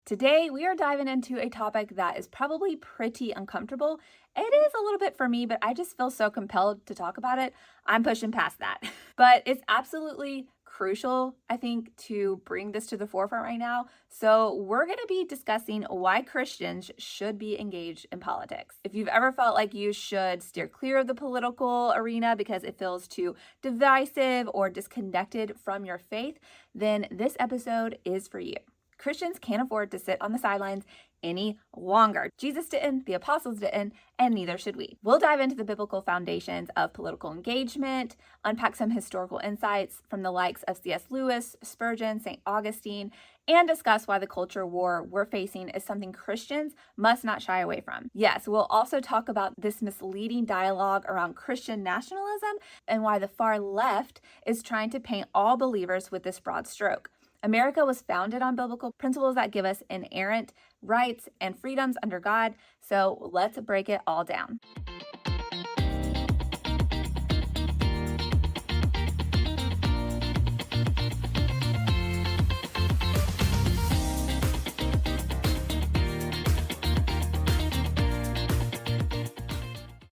Today, we are diving into a topic that is probably pretty uncomfortable. It is a little bit for me, but I just feel so compelled to talk about it. I'm pushing past that. But it's absolutely crucial, I think, to bring this to the forefront right now. So, we're going to be discussing why Christians should be engaged in politics. If you've ever felt like you should steer clear of the political arena because it feels too divisive or disconnected from your faith, then this episode is for you. Christians can't afford to sit on the sidelines any longer. Jesus didn't, the apostles didn't, and neither should we. We'll dive into the biblical foundations of political engagement, unpack some historical insights from the likes of C.S. Lewis, Spurgeon, St. Augustine, and discuss why the culture war we're facing is something Christians must not shy away from. Yes, we'll also talk about this misleading dialogue around Christian nationalism and why the far left is trying to paint all believers with this broad stroke. America was founded on biblical principles that give us inerrant rights and freedoms under God. So let's break it all down.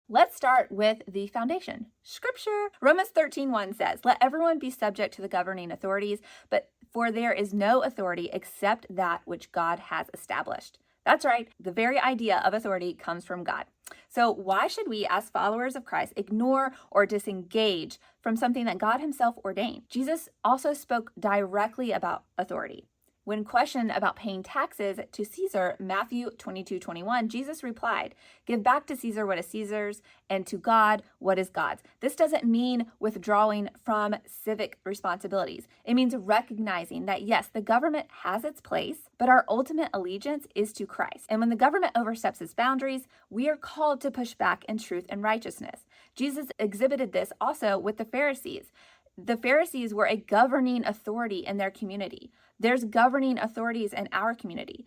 Let's start with the foundation. Scripture. Romans 13:1 says, "Let everyone be subject to the governing authorities, but for there is no authority except that which God has established." That's right. The very idea of authority comes from God. So why should we, as followers of Christ, ignore or disengage from something that God himself ordained? Jesus also spoke directly about authority. When questioned about paying taxes to Caesar, Matthew 22:21, Jesus replied, "Give back to Caesar what is Caesar's and to God what is God's." This doesn't mean withdrawing from civic responsibilities. It means recognizing that, yes, the government has its place, but our ultimate allegiance is to Christ. And when the government oversteps its boundaries, we are called to push back in truth and righteousness. Jesus exhibited this also with the Pharisees. The Pharisees were a governing authority in their community. There's governing authorities in our community.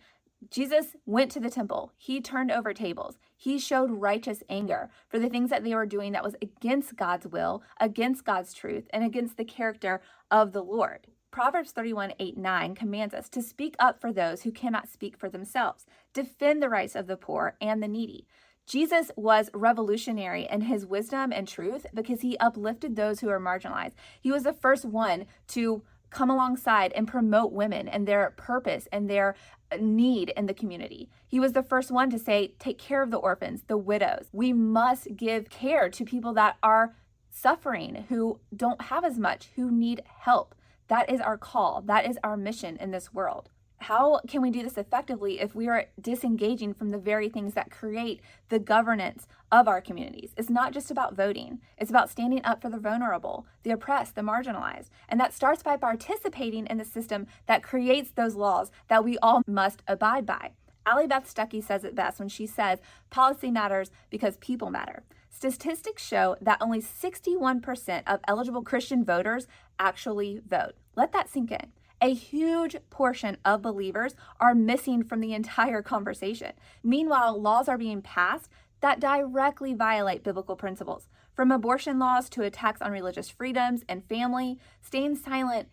Jesus went to the temple. He turned over tables. He showed righteous anger for the things that they were doing that was against God's will, against God's truth, and against the character of the Lord. Proverbs 31:8-9 commands us to speak up for those who cannot speak for themselves, defend the rights of the poor and the needy. Jesus was revolutionary in his wisdom and truth because he uplifted those who are marginalized. He was the first one to come alongside and promote women and their purpose and their need in the community. He was the first one to say, take care of the orphans, the widows. We must give care to people that are suffering, who don't have as much, who need help. That is our call. That is our mission in this world. How can we do this effectively if we are disengaging from the very things that create the governance of our communities? It's not just about voting. It's about standing up for the vulnerable, the oppressed, the marginalized. And that starts by participating in the system that creates those laws that we all must abide by. Allie Beth Stuckey says it best when she says, policy matters because people matter. Statistics show that only 61% of eligible Christian voters actually vote. Let that sink in. A huge portion of believers are missing from the entire conversation. Meanwhile, laws are being passed that directly violate biblical principles. From abortion laws to attacks on religious freedoms and family, staying silent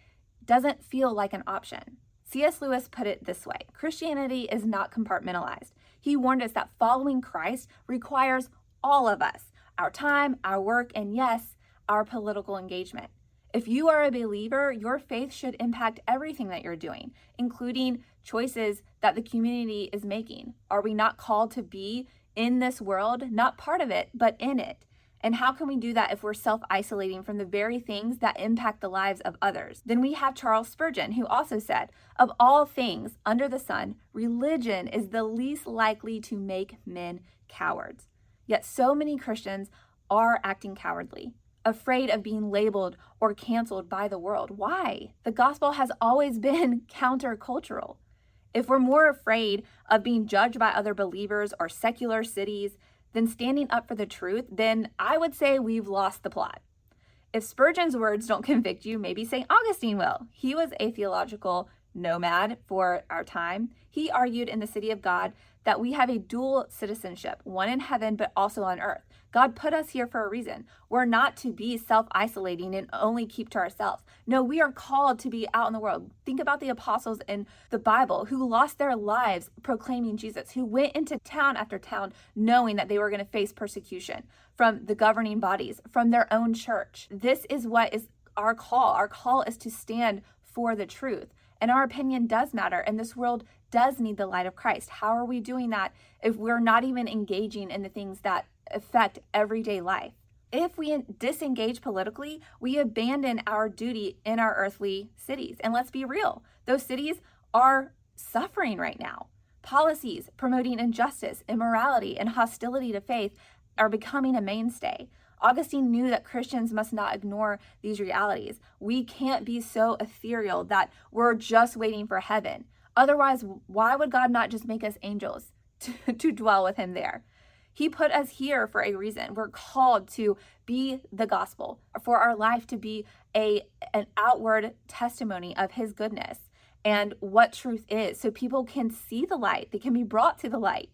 doesn't feel like an option. C.S. Lewis put it this way: Christianity is not compartmentalized. He warned us that following Christ requires all of us, our time, our work, and yes, our political engagement. If you are a believer, your faith should impact everything that you're doing, including choices that the community is making. Are we not called to be in this world, not part of it, but in it? And how can we do that if we're self-isolating from the very things that impact the lives of others? Then we have Charles Spurgeon, who also said, "Of all things under the sun, religion is the least likely to make men cowards." Yet so many Christians are acting cowardly, afraid of being labeled or canceled by the world. Why? The gospel has always been countercultural. If we're more afraid of being judged by other believers or secular cities than standing up for the truth, then I would say we've lost the plot. If Spurgeon's words don't convict you, maybe St. Augustine will. He was a theological nomad for our time, he argued in the City of God that we have a dual citizenship, one in heaven, but also on earth. God put us here for a reason. We're not to be self-isolating and only keep to ourselves. No, we are called to be out in the world. Think about the apostles in the Bible who lost their lives proclaiming Jesus, who went into town after town knowing that they were going to face persecution from the governing bodies, from their own church. This is what is our call. Our call is to stand for the truth. And our opinion does matter. And this world does need the light of Christ. How are we doing that if we're not even engaging in the things that affect everyday life? If we disengage politically, we abandon our duty in our earthly cities. And let's be real, those cities are suffering right now. Policies promoting injustice, immorality, and hostility to faith are becoming a mainstay. Augustine knew that Christians must not ignore these realities. We can't be so ethereal that we're just waiting for heaven. Otherwise, why would God not just make us angels to dwell with him there? He put us here for a reason. We're called to be the gospel, for our life to be an outward testimony of his goodness and what truth is, so people can see the light. They can be brought to the light.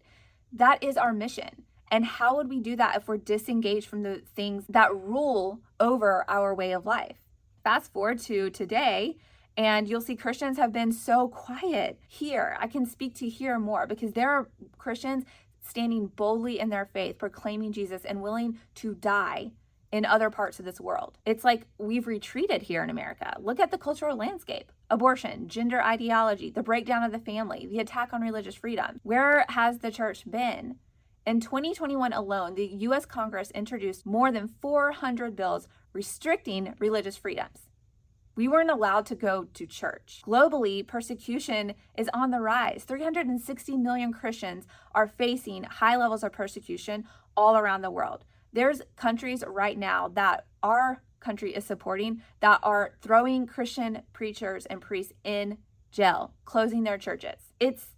That is our mission. And how would we do that if we're disengaged from the things that rule over our way of life? Fast forward to today, and you'll see Christians have been so quiet here. I can speak to here more because there are Christians standing boldly in their faith, proclaiming Jesus and willing to die in other parts of this world. It's like we've retreated here in America. Look at the cultural landscape: abortion, gender ideology, the breakdown of the family, the attack on religious freedom. Where has the church been? In 2021 alone, the U.S. Congress introduced more than 400 bills restricting religious freedoms. We weren't allowed to go to church. Globally, persecution is on the rise. 360 million Christians are facing high levels of persecution all around the world. There's countries right now that our country is supporting that are throwing Christian preachers and priests in jail, closing their churches. It's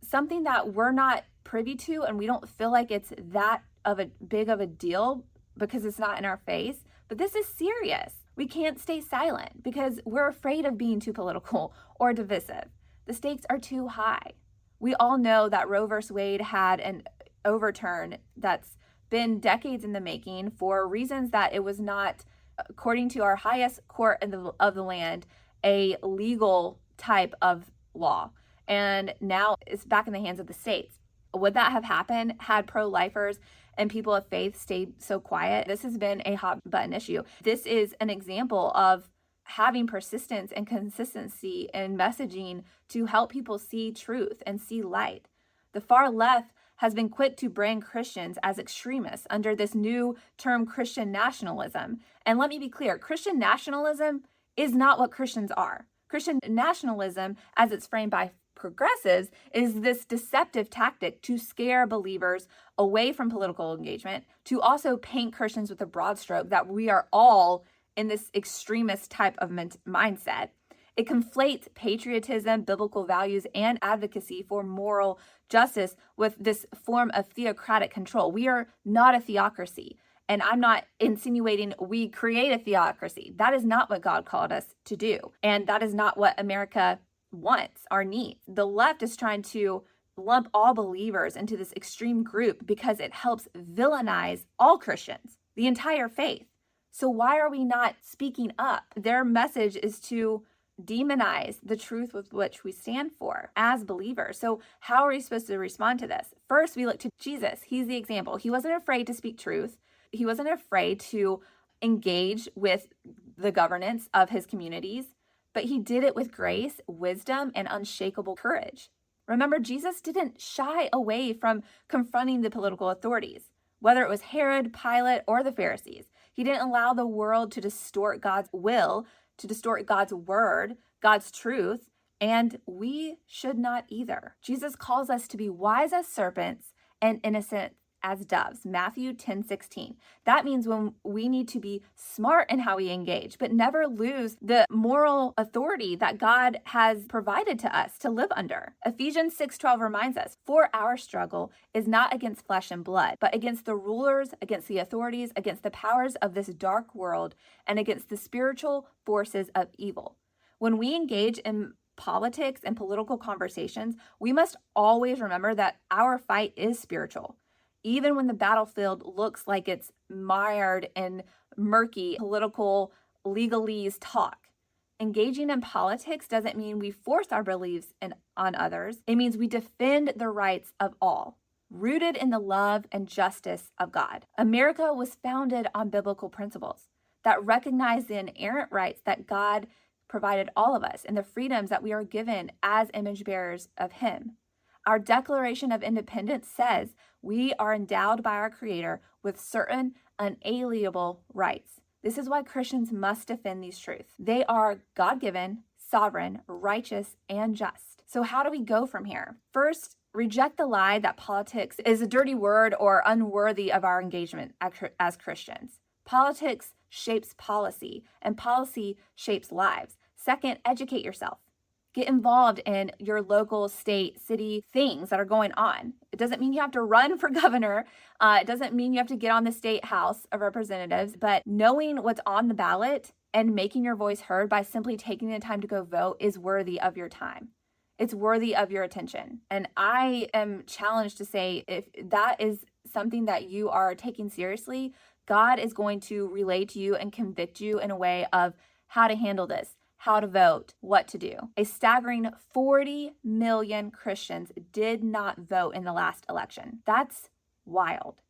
something that we're not privy to, and we don't feel like it's that of a big of a deal because it's not in our face. But this is serious. We can't stay silent because we're afraid of being too political or divisive. The stakes are too high. We all know that Roe v. Wade had an overturn that's been decades in the making for reasons that it was not, according to our highest court of the land, a legal type of law. And now it's back in the hands of the states. Would that have happened had pro-lifers and people of faith stayed so quiet? This has been a hot button issue. This is an example of having persistence and consistency in messaging to help people see truth and see light. The far left has been quick to brand Christians as extremists under this new term, Christian nationalism. And let me be clear, Christian nationalism is not what Christians are. Christian nationalism, as it's framed by progressives, is this deceptive tactic to scare believers away from political engagement, to also paint Christians with a broad stroke that we are all in this extremist type of mindset. It conflates patriotism, biblical values, and advocacy for moral justice with this form of theocratic control. We are not a theocracy. And I'm not insinuating we create a theocracy. That is not what God called us to do. And that is not what America wants or needs. The left is trying to lump all believers into this extreme group because it helps villainize all Christians, the entire faith. So why are we not speaking up? Their message is to demonize the truth with which we stand for as believers. So how are we supposed to respond to this? First, we look to Jesus. He's the example. He wasn't afraid to speak truth. He wasn't afraid to engage with the governance of his communities, but he did it with grace, wisdom, and unshakable courage. Remember, Jesus didn't shy away from confronting the political authorities, whether it was Herod, Pilate, or the Pharisees. He didn't allow the world to distort God's will, to distort God's word, God's truth, and we should not either. Jesus calls us to be wise as serpents and innocent as doves. Matthew 10:16. That means when we need to be smart in how we engage, but never lose the moral authority that God has provided to us to live under. Ephesians 6:12 reminds us, for our struggle is not against flesh and blood, but against the rulers, against the authorities, against the powers of this dark world, and against the spiritual forces of evil. When we engage in politics and political conversations, we must always remember that our fight is spiritual. Even when the battlefield looks like it's mired in murky political legalese talk. Engaging in politics doesn't mean we force our beliefs on others. It means we defend the rights of all, rooted in the love and justice of God. America was founded on biblical principles that recognize the inerrant rights that God provided all of us and the freedoms that we are given as image bearers of Him. Our Declaration of Independence says we are endowed by our Creator with certain unalienable rights. This is why Christians must defend these truths. They are God-given, sovereign, righteous, and just. So how do we go from here? First, reject the lie that politics is a dirty word or unworthy of our engagement as Christians. Politics shapes policy, and policy shapes lives. Second, educate yourself. Get involved in your local, state, city things that are going on. It doesn't mean you have to run for governor. It doesn't mean you have to get on the state House of Representatives, but knowing what's on the ballot and making your voice heard by simply taking the time to go vote is worthy of your time. It's worthy of your attention. And I am challenged to say, if that is something that you are taking seriously, God is going to relay to you and convict you in a way of how to handle this, how to vote, what to do. A staggering 40 million Christians did not vote in the last election. That's wild.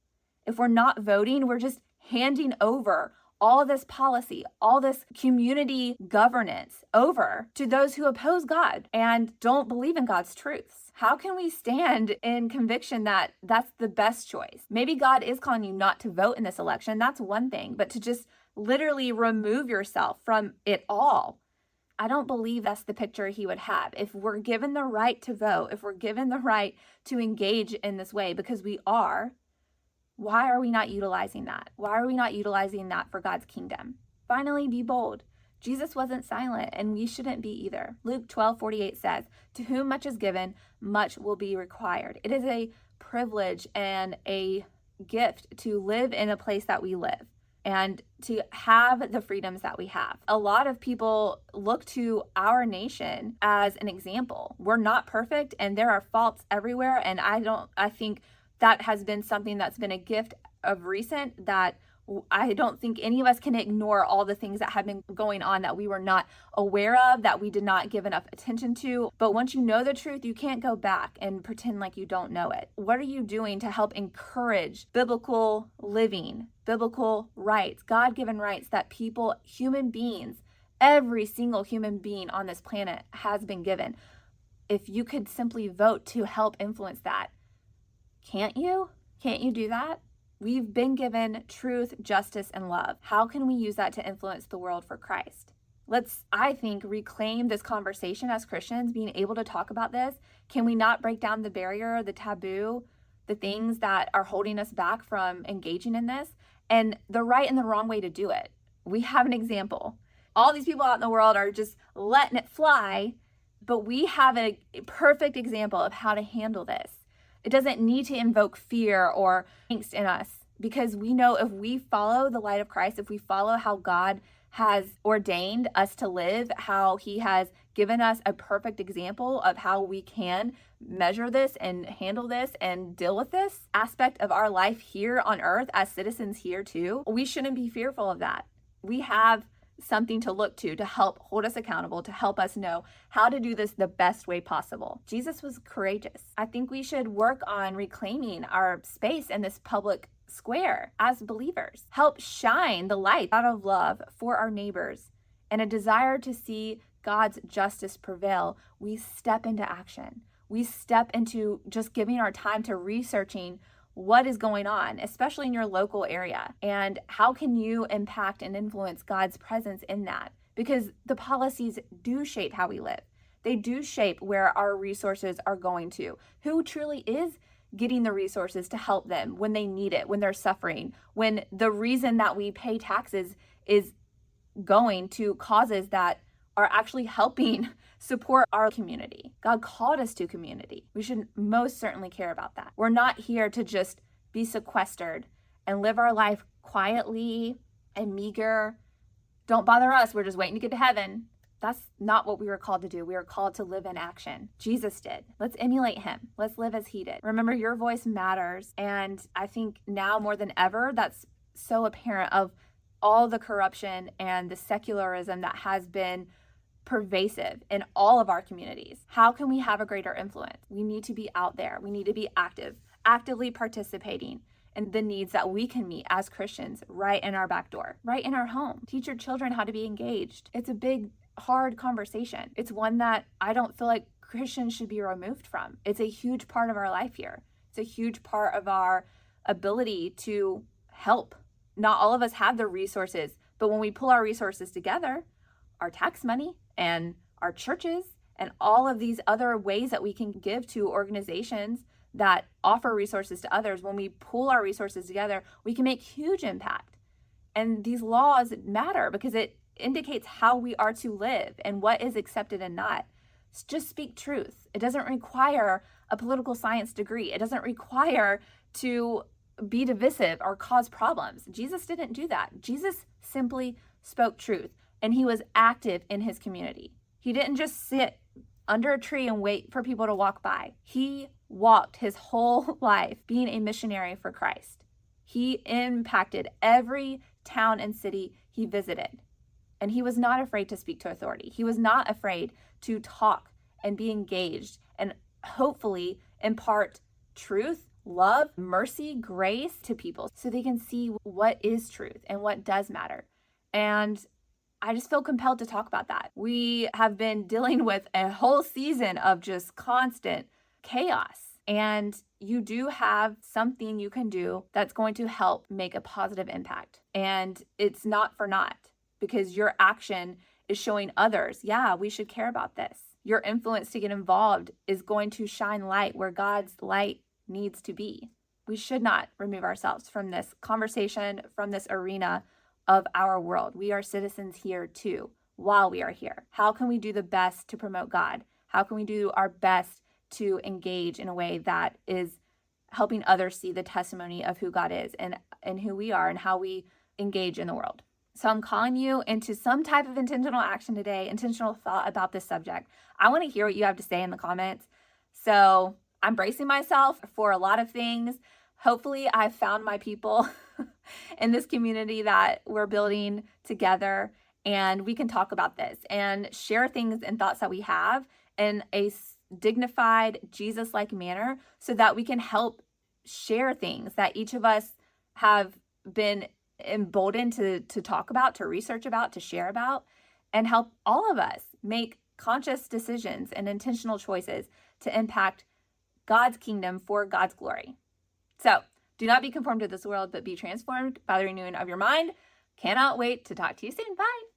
If we're not voting, we're just handing over all this policy, all this community governance over to those who oppose God and don't believe in God's truths. How can we stand in conviction that that's the best choice? Maybe God is calling you not to vote in this election. That's one thing, but to just literally remove yourself from it all, I don't believe that's the picture He would have. If we're given the right to vote, if we're given the right to engage in this way, because we are, why are we not utilizing that? Why are we not utilizing that for God's kingdom? Finally, be bold. Jesus wasn't silent, and we shouldn't be either. Luke 12:48 says, "To whom much is given, much will be required." It is a privilege and a gift to live in a place that we live and to have the freedoms that we have. A lot of people look to our nation as an example. We're not perfect, and there are faults everywhere, and I think that has been something that's been a gift of recent, that I don't think any of us can ignore all the things that have been going on that we were not aware of, that we did not give enough attention to. But once you know the truth, you can't go back and pretend like you don't know it. What are you doing to help encourage biblical living, biblical rights, God-given rights that people, human beings, every single human being on this planet has been given? If you could simply vote to help influence that, can't you? Can't you do that? We've been given truth, justice, and love. How can we use that to influence the world for Christ? Let's, I think, reclaim this conversation as Christians, being able to talk about this. Can we not break down the barrier, the taboo, the things that are holding us back from engaging in this, and the right and the wrong way to do it? We have an example. All these people out in the world are just letting it fly, but we have a perfect example of how to handle this. It doesn't need to invoke fear or angst in us, because we know if we follow the light of Christ, if we follow how God has ordained us to live, how He has given us a perfect example of how we can measure this and handle this and deal with this aspect of our life here on earth as citizens here too, we shouldn't be fearful of that. We have something to look to help hold us accountable, to help us know how to do this the best way possible. Jesus was courageous. I think we should work on reclaiming our space in this public square as believers. Help shine the light out of love for our neighbors and a desire to see God's justice prevail. We step into action. We step into just giving our time to researching what is going on, especially in your local area, and how can you impact and influence God's presence in that? Because the policies do shape how we live. They do shape where our resources are going to, who truly is getting the resources to help them when they need it, when they're suffering, when the reason that we pay taxes is going to causes that are actually helping support our community. God called us to community. We should most certainly care about that. We're not here to just be sequestered and live our life quietly and meager. Don't bother us. We're just waiting to get to heaven. That's not what we were called to do. We were called to live in action. Jesus did. Let's emulate him. Let's live as he did. Remember, your voice matters. And I think now more than ever, that's so apparent of all the corruption and the secularism that has been pervasive in all of our communities. How can we have a greater influence? We need to be out there. We need to be actively participating in the needs that we can meet as Christians right in our back door, right in our home. Teach your children how to be engaged. It's a big, hard conversation. It's one that I don't feel like Christians should be removed from. It's a huge part of our life here. It's a huge part of our ability to help. Not all of us have the resources, but when we pull our resources together, our tax money and our churches and all of these other ways that we can give to organizations that offer resources to others, when we pool our resources together, we can make huge impact. And these laws matter because it indicates how we are to live and what is accepted and not. Just speak truth. It doesn't require a political science degree. It doesn't require to be divisive or cause problems. Jesus didn't do that. Jesus simply spoke truth, and he was active in his community. He didn't just sit under a tree and wait for people to walk by. He walked his whole life being a missionary for Christ. He impacted every town and city he visited. And he was not afraid to speak to authority. He was not afraid to talk and be engaged and hopefully impart truth, love, mercy, grace to people so they can see what is truth and what does matter. And I just feel compelled to talk about that. We have been dealing with a whole season of just constant chaos. And you do have something you can do that's going to help make a positive impact. And it's not for naught, because your action is showing others, yeah, we should care about this. Your influence to get involved is going to shine light where God's light needs to be. We should not remove ourselves from this conversation, from this arena of our world. We are citizens here too, while we are here. How can we do the best to promote God? How can we do our best to engage in a way that is helping others see the testimony of who God is and who we are and how we engage in the world? So I'm calling you into some type of intentional action today, intentional thought about this subject. I want to hear what you have to say in the comments. So I'm bracing myself for a lot of things. Hopefully I've found my people in this community that we're building together, and we can talk about this and share things and thoughts that we have in a dignified, Jesus-like manner so that we can help share things that each of us have been emboldened to talk about, to research about, to share about, and help all of us make conscious decisions and intentional choices to impact God's kingdom for God's glory. So do not be conformed to this world, but be transformed by the renewing of your mind. Cannot wait to talk to you soon. Bye.